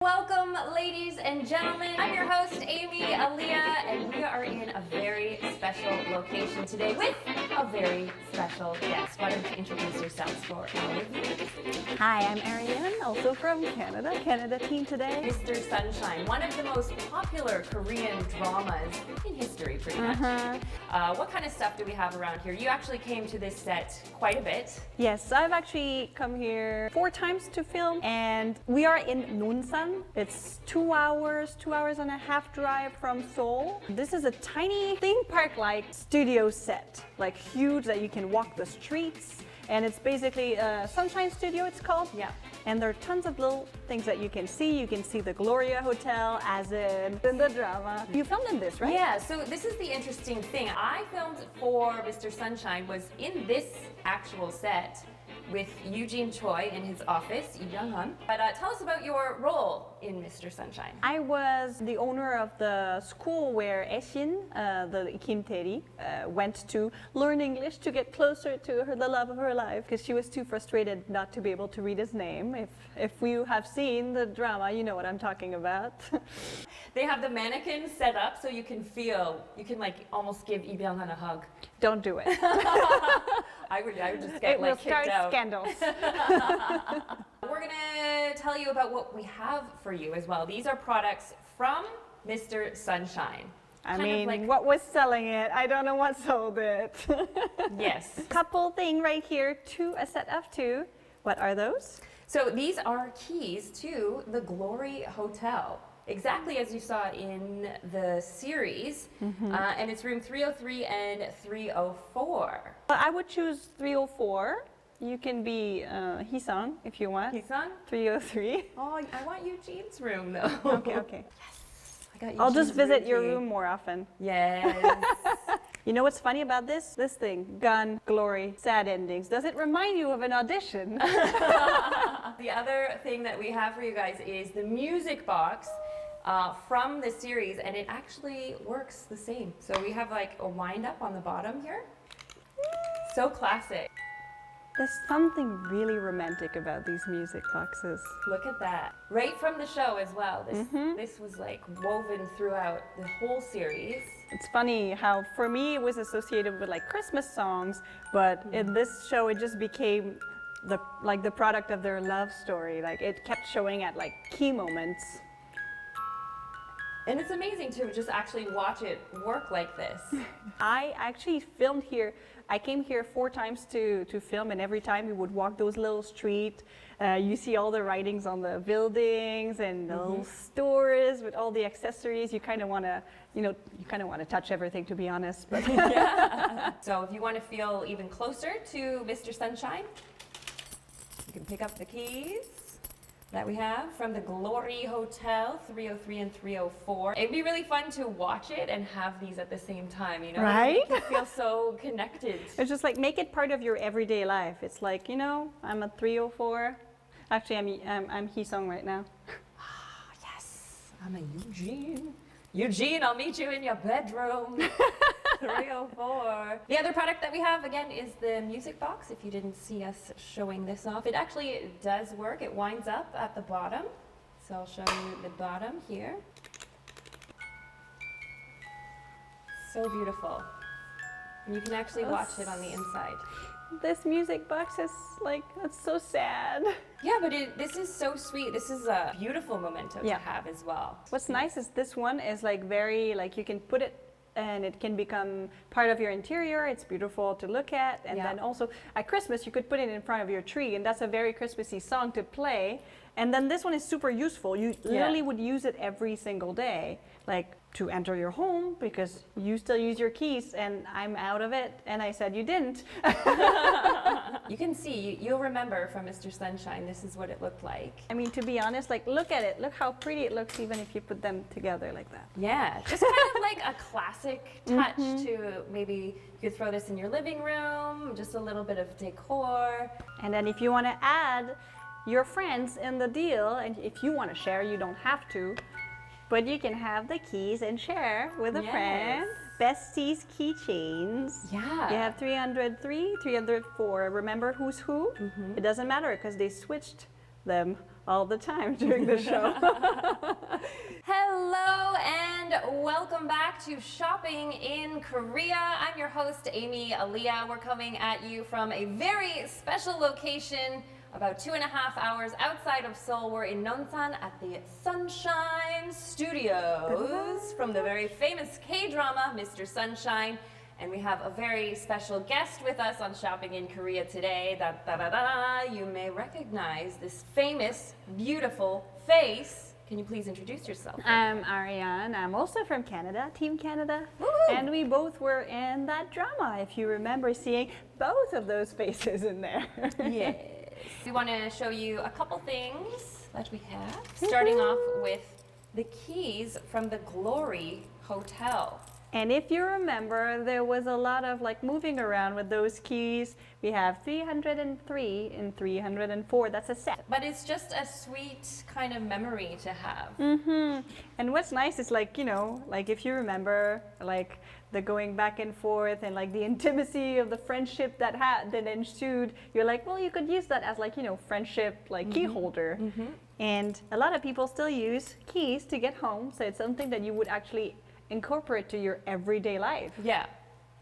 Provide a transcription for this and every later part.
Welcome, ladies and gentlemen. I'm your host, Amy Aaliyah, and we are in a very special location today with a very special guest. Why don't you introduce yourselves for our viewers? Hi, I'm Ariane, also from Canada team today. Mr. Sunshine, one of the most popular Korean dramas in history, pretty much. What kind of stuff do we have around here? You actually came to this set quite a bit. Yes, I've actually come here 4 times to film, and we are in Nonsan. It's 2 hours and a half drive from Seoul. This is a tiny theme park-like studio set, like huge that you can walk the streets. And it's basically a Sunshine Studio, it's called. Yeah. And there are tons of little things that you can see. You can see the Gloria Hotel, as in the drama. You filmed in this, right? Yeah, so this is the interesting thing. I filmed for Mr. Sunshine was in this actual set with Eugene Choi in his office, Lee Byung-hun. But tell us about your role in Mr. Sunshine. I was the owner of the school where Eshin, the Kim Tae-ri, went to learn English to get closer to the love of her life, because she was too frustrated not to be able to read his name. If you have seen the drama, you know what I'm talking about. They have the mannequin set up so you can like almost give Lee Byung-hun a hug. Don't do it. I would just get It like will start kicked out. scandals. We're gonna tell you about what we have for you as well. These are products from Mr. Sunshine. I Kind of mean, like- what was selling it? I don't know what sold it. Yes. Couple thing right here, a set of 2. What are those? So these are keys to the Glory Hotel, exactly as you saw in the series, and it's room 303 and 304. I would choose 304. You can be Hee-sung if you want. Heesung? 303. Oh, I want Eugene's room though. Okay. I got I'll just Eugene's visit your key. room more often. Yes. You know what's funny about this? This thing, gun, glory, sad endings. Does it remind you of an audition? The other thing that we have for you guys is the music box from the series, and it actually works the same. So we have like a wind up on the bottom here. So classic. There's something really romantic about these music boxes. Look at that. Right from the show as well. This was like woven throughout the whole series. It's funny how for me it was associated with like Christmas songs, but in this show it just became the product of their love story. Like it kept showing at like key moments. And it's amazing to just actually watch it work like this. I actually filmed here. I came here 4 times to film, and every time we would walk those little streets. You see all the writings on the buildings and the little stores with all the accessories. You kind of want to, touch everything, to be honest. But Yeah. So if you want to feel even closer to Mr. Sunshine, you can pick up the keys that we have from the Glory Hotel, 303 and 304. It'd be really fun to watch it and have these at the same time, you know? Right? You feel so connected. it's just like make it part of your everyday life. It's like, I'm a 304. Actually, I'm Hee-sung right now. Yes, I'm a Eugene. Eugene, I'll meet you in your bedroom. 304. The other product that we have, again, is the music box. If you didn't see us showing this off, it actually does work. It winds up at the bottom. So I'll show you the bottom here. So beautiful. And you can actually watch it on the inside. This music box is like, it's so sad. Yeah, but this is so sweet. This is a beautiful memento to have as well. What's nice is this one is like very, like you can put it and it can become part of your interior. It's beautiful to look at. And then also at Christmas, you could put it in front of your tree, and that's a very Christmassy song to play. And then this one is super useful. You literally would use it every single day, like to enter your home, because you still use your keys and I'm out of it. And I said you didn't. You can see, you'll remember from Mr. Sunshine, this is what it looked like. I mean, to be honest, like look at it. Look how pretty it looks even if you put them together like that. Yeah, just kind of like a classic touch to maybe you could throw this in your living room, just a little bit of decor. And then if you want to add your friends in the deal, and if you want to share, you don't have to, but you can have the keys and share with a friend. Besties keychains. Yeah. You have 303, 304. Remember who's who? It doesn't matter because they switched them all the time during the show. Hello and welcome back to Shopping in Korea. I'm your host, Amy Aliyah. We're coming at you from a very special location, about 2.5 hours outside of Seoul. We're in Nonsan at the Sunshine Studios from the very famous K-drama, Mr. Sunshine. And we have a very special guest with us on Shopping in Korea today. You may recognize this famous, beautiful face. Can you please introduce yourself? I'm Ariane. I'm also from Canada, Team Canada. Woo-hoo. And we both were in that drama, if you remember seeing both of those faces in there. Yes. We want to show you a couple things that we have. Starting off with the keys from the Glory Hotel. And if you remember, there was a lot of like moving around with those keys. We have 303 and 304. That's a set. But it's just a sweet kind of memory to have. And what's nice is like, you know, like if you remember, like the going back and forth and like the intimacy of the friendship that ensued, you're like, well, you could use that as like, you know, friendship, like key holder. And a lot of people still use keys to get home. So it's something that you would actually incorporate to your everyday life. Yeah.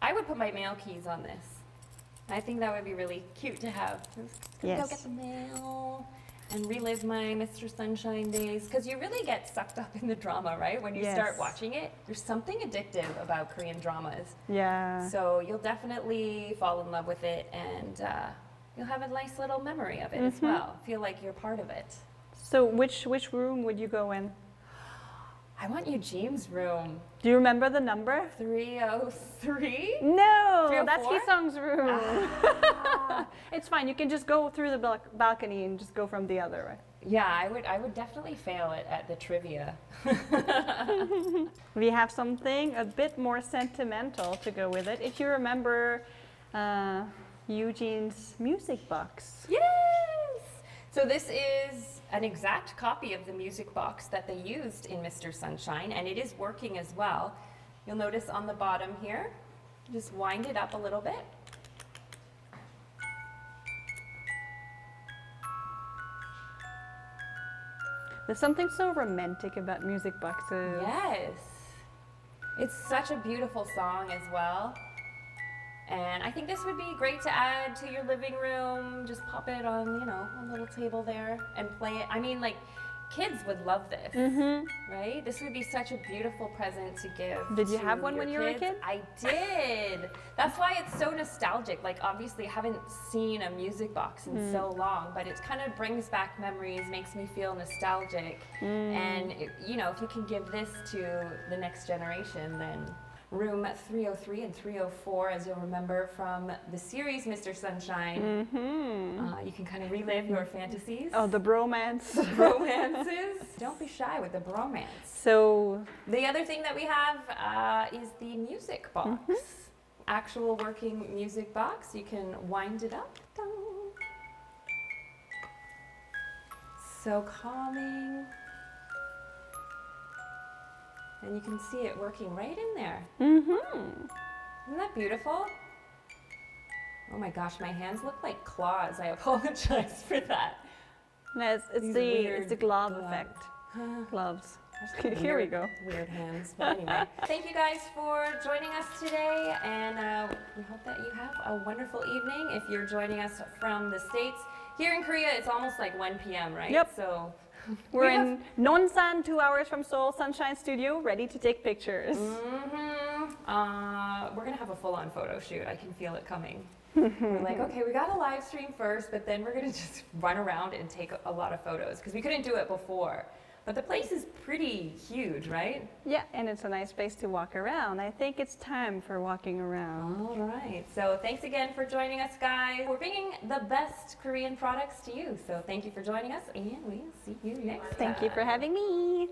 I would put my mail keys on this. I think that would be really cute to have. Yes. Go get the mail and relive my Mr. Sunshine days. Because you really get sucked up in the drama, right? When you start watching it, there's something addictive about Korean dramas. Yeah. So you'll definitely fall in love with it, and you'll have a nice little memory of it as well. Feel like you're part of it. So which room would you go in? I want Eugene's room. Do you remember the number? 303? No, that's 304? Hee-sung's room. It's fine. You can just go through the balcony and just go from the other way. Yeah, I would definitely fail it at the trivia. We have something a bit more sentimental to go with it. If you remember Eugene's music box. Yes! So this is an exact copy of the music box that they used in Mr. Sunshine, and it is working as well. You'll notice on the bottom here, just wind it up a little bit. There's something so romantic about music boxes. Yes. It's such a beautiful song as well. And I think this would be great to add to your living room. Just pop it on, you know, a little table there and play it. I mean, like, kids would love this, right? This would be such a beautiful present to give. Did you to have one your when you were a kids. kid? I did. That's why it's so nostalgic. Like, obviously, I haven't seen a music box in so long, but it kind of brings back memories, makes me feel nostalgic. And, you know, if you can give this to the next generation, then room 303 and 304, as you'll remember from the series Mr. Sunshine. You can kind of relive your fantasies. Oh, the bromance. Romances. Don't be shy with the bromance. So The other thing that we have is the music box. Actual working music box. You can wind it up. Dun. So calming. And you can see it working right in there. Isn't that beautiful? Oh my gosh, my hands look like claws. I apologize for that. no, it's the glove effect. Gloves. Here we go. Weird hands. But anyway, thank you guys for joining us today, and we hope that you have a wonderful evening. If you're joining us from the States, here in Korea, it's almost like 1 p.m., right? Yep. So We're in Nonsan, 2 hours from Seoul, Sunshine Studio, ready to take pictures. We're gonna have a full-on photo shoot. I can feel it coming. We're like, okay, we got a live stream first, but then we're gonna just run around and take a lot of photos because we couldn't do it before. But the place is pretty huge, right? Yeah, and it's a nice place to walk around. I think it's time for walking around. All right. So thanks again for joining us, guys. We're bringing the best Korean products to you. So thank you for joining us, and we'll see you next time. Thank you for having me.